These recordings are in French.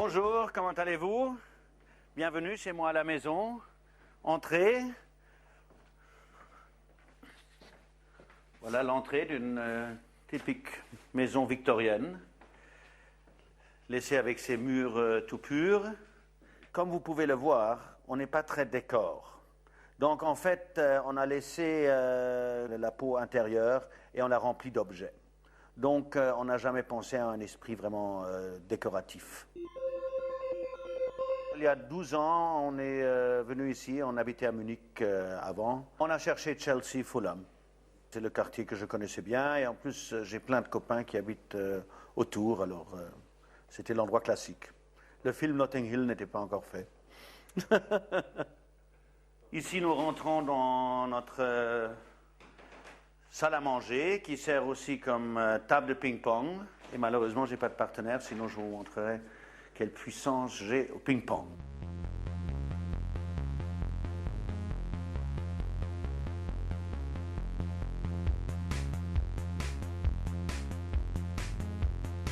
Bonjour, comment allez-vous? Bienvenue chez moi à la maison. Entrez. Voilà l'entrée d'une typique maison victorienne, laissée avec ses murs tout purs. Comme vous pouvez le voir, on n'est pas très décor. Donc en fait, on a laissé la peau intérieure et on l'a remplie d'objets. Donc on n'a jamais pensé à un esprit vraiment décoratif. Il y a 12 ans, on est venu ici, on habitait à Munich avant. On a cherché Chelsea, Fulham. C'est le quartier que je connaissais bien et en plus j'ai plein de copains qui habitent autour, alors c'était l'endroit classique. Le film Notting Hill n'était pas encore fait. Ici nous rentrons dans notre salle à manger qui sert aussi comme table de ping-pong. Et malheureusement je n'ai pas de partenaire, sinon je vous montrerai quelle puissance j'ai au ping-pong.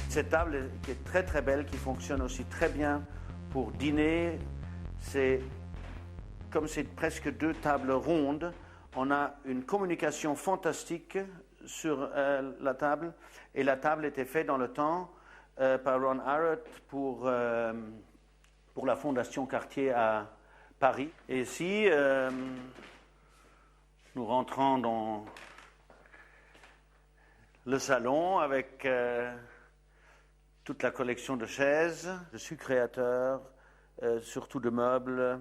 Cette table qui est très très belle, qui fonctionne aussi très bien pour dîner, comme c'est presque deux tables rondes, on a une communication fantastique sur la table, et la table était faite dans le temps par Ron Arad pour la Fondation Cartier à Paris. Et ici, nous rentrons dans le salon avec toute la collection de chaises. Je suis créateur, surtout de meubles,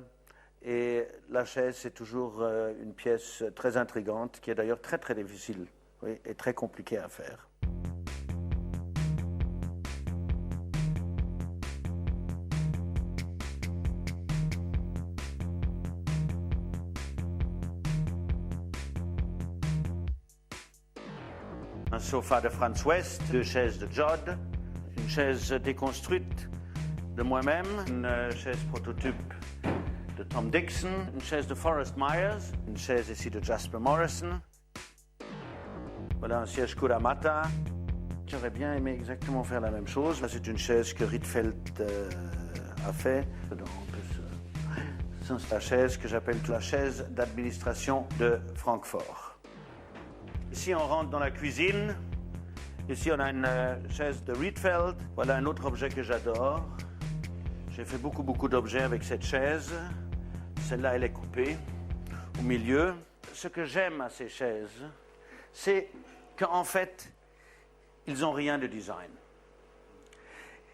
et la chaise, c'est toujours une pièce très intrigante, qui est d'ailleurs très très difficile, oui, et très compliquée à faire. Un sofa de Franz West, deux chaises de Jod, une chaise déconstruite de moi-même, une chaise prototype de Tom Dixon, une chaise de Forrest Myers, une chaise ici de Jasper Morrison. Voilà un siège Kuramata. J'aurais bien aimé exactement faire la même chose. Là, c'est une chaise que Rietveld a fait. C'est la chaise que j'appelle la chaise d'administration de Francfort. Ici, on rentre dans la cuisine. Ici, on a une chaise de Rietveld. Voilà un autre objet que j'adore. J'ai fait beaucoup d'objets avec cette chaise. Celle-là, elle est coupée au milieu. Ce que j'aime à ces chaises, c'est qu'en fait, ils n'ont rien de design.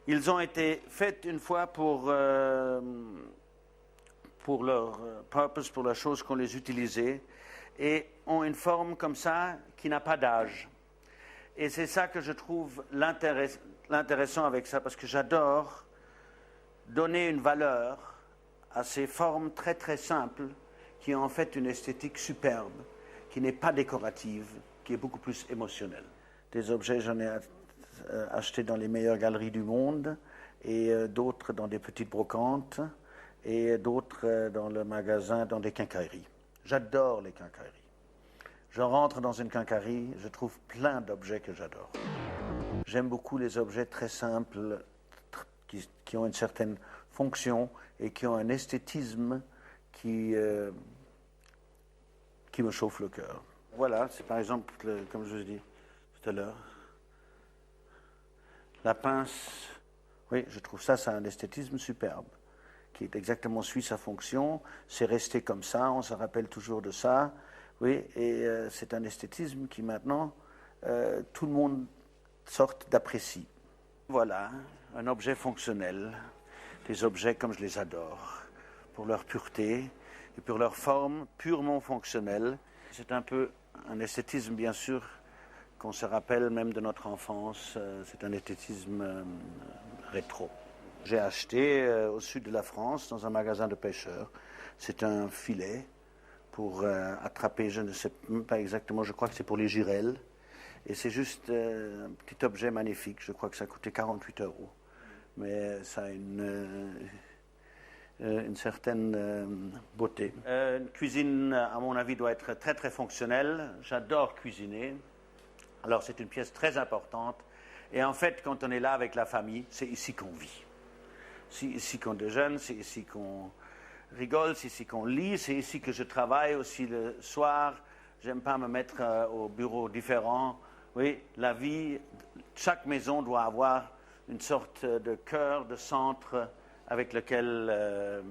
Ils ont été faits une fois pour leur purpose, pour la chose qu'on les utilisait, et ont une forme comme ça qui n'a pas d'âge. Et c'est ça que je trouve l'intéressant avec ça, parce que j'adore donner une valeur à ces formes très très simples qui ont en fait une esthétique superbe, qui n'est pas décorative, qui est beaucoup plus émotionnelle. Des objets, j'en ai acheté dans les meilleures galeries du monde, et d'autres dans des petites brocantes, et d'autres dans le magasin, dans des quincailleries. J'adore les quincailleries. Je rentre dans une quincaillerie, je trouve plein d'objets que j'adore. J'aime beaucoup les objets très simples, qui ont une certaine fonction et qui ont un esthétisme qui me chauffe le cœur. Voilà, c'est par exemple, comme je vous ai dit tout à l'heure, la pince. Oui, je trouve ça un esthétisme superbe, qui est exactement suit sa fonction. C'est resté comme ça, on se rappelle toujours de ça. Oui, et c'est un esthétisme qui maintenant, tout le monde sorte d'apprécier. Voilà, un objet fonctionnel, des objets comme je les adore, pour leur pureté et pour leur forme purement fonctionnelle. C'est un peu un esthétisme, bien sûr, qu'on se rappelle même de notre enfance. C'est un esthétisme rétro. J'ai acheté au sud de la France, dans un magasin de pêcheurs. C'est un filet pour attraper, je ne sais même pas exactement, je crois que c'est pour les girelles. Et c'est juste un petit objet magnifique. Je crois que ça a coûté 48 €. Mais ça a une certaine beauté. Une cuisine, à mon avis, doit être très très fonctionnelle. J'adore cuisiner. Alors c'est une pièce très importante. Et en fait, quand on est là avec la famille, c'est ici qu'on vit. C'est ici qu'on déjeune, c'est ici qu'on rigole, c'est ici qu'on lit, c'est ici que je travaille aussi le soir. J'aime pas me mettre au bureau différent. Oui, la vie, chaque maison doit avoir une sorte de cœur, de centre avec lequel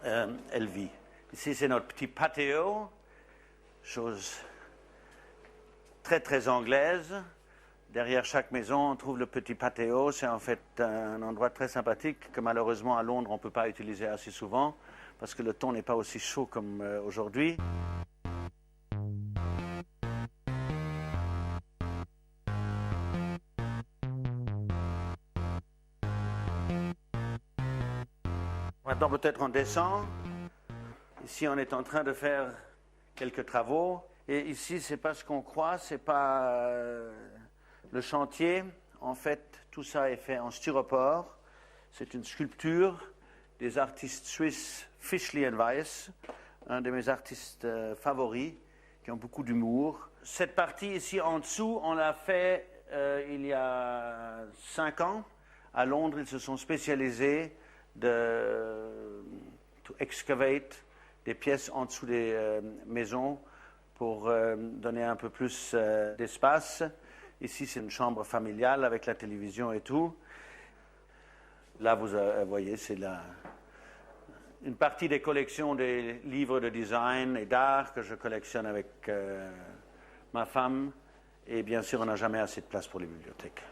elle vit. Ici, c'est notre petit patio, chose très, très anglaise. Derrière chaque maison, on trouve le petit patio. C'est en fait un endroit très sympathique que malheureusement à Londres, on ne peut pas utiliser assez souvent parce que le temps n'est pas aussi chaud comme aujourd'hui. Maintenant, peut-être on descend. Ici, on est en train de faire quelques travaux. Et ici, c'est pas ce qu'on croit, c'est pas le chantier. En fait, tout ça est fait en styropor. C'est une sculpture des artistes suisses Fischli and Weiss, un de mes artistes favoris, qui ont beaucoup d'humour. Cette partie ici en dessous, on l'a fait il y a 5 ans. À Londres, ils se sont spécialisés to excavate des pièces en dessous des maisons pour donner un peu plus d'espace. Ici, c'est une chambre familiale avec la télévision et tout. Là, vous voyez, c'est une partie des collections des livres de design et d'art que je collectionne avec ma femme. Et bien sûr, on n'a jamais assez de place pour les bibliothèques.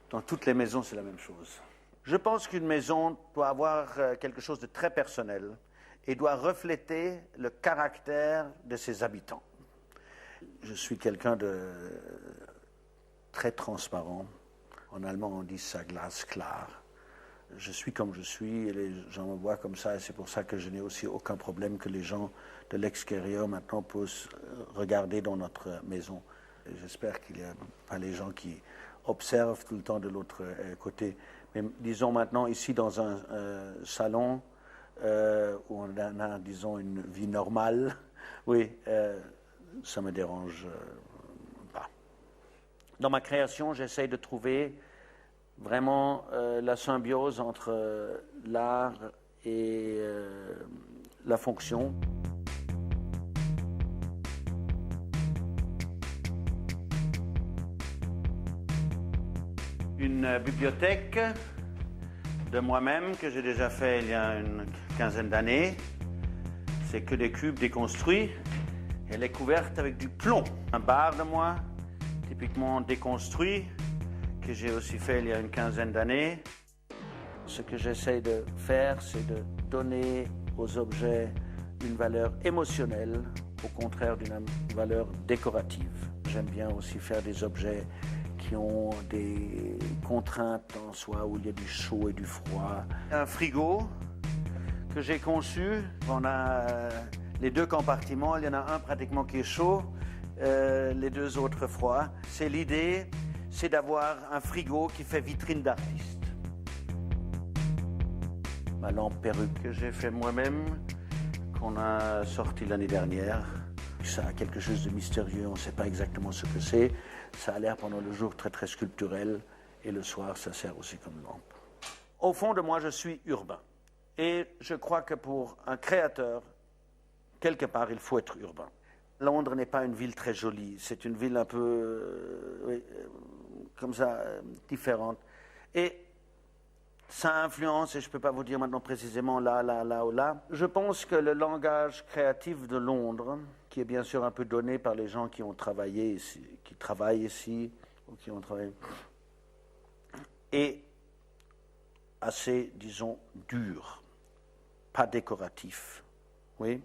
Dans toutes les maisons, c'est la même chose. Je pense qu'une maison doit avoir quelque chose de très personnel et doit refléter le caractère de ses habitants. Je suis quelqu'un de très transparent. En allemand, on dit ça glasklar. Je suis comme je suis et les gens me voient comme ça et c'est pour ça que je n'ai aussi aucun problème que les gens de l'extérieur maintenant puissent regarder dans notre maison. J'espère qu'il n'y a pas les gens qui observent tout le temps de l'autre côté. Mais disons maintenant ici dans un salon où on a, disons, une vie normale, oui, ça me dérange pas. Dans ma création, j'essaye de trouver vraiment la symbiose entre l'art et la fonction. Une bibliothèque de moi-même que j'ai déjà fait il y a une quinzaine d'années. C'est que des cubes déconstruits. Elle est couverte avec du plomb. Un bar de moi, typiquement déconstruit, que j'ai aussi fait il y a une quinzaine d'années. Ce que j'essaie de faire, c'est de donner aux objets une valeur émotionnelle, au contraire d'une valeur décorative. J'aime bien aussi faire des objets qui ont des contraintes en soi, où il y a du chaud et du froid. Un frigo que j'ai conçu, on a les 2 compartiments, il y en a un pratiquement qui est chaud, les 2 autres froids. C'est l'idée, c'est d'avoir un frigo qui fait vitrine d'artiste. Ma lampe perruque que j'ai fait moi-même, qu'on a sortie l'année dernière. Ça a quelque chose de mystérieux, on ne sait pas exactement ce que c'est. Ça a l'air pendant le jour très très sculpturel et le soir ça sert aussi comme lampe. Au fond de moi je suis urbain et je crois que pour un créateur, quelque part il faut être urbain. Londres n'est pas une ville très jolie, c'est une ville un peu comme ça, différente. Et ça influence, et je ne peux pas vous dire maintenant précisément là ou là. Je pense que le langage créatif de Londres, qui est bien sûr un peu donné par les gens qui ont travaillé ici, qui travaillent ici, ou qui ont travaillé, est assez, disons, dur, pas décoratif, oui.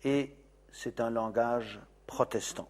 Et c'est un langage protestant.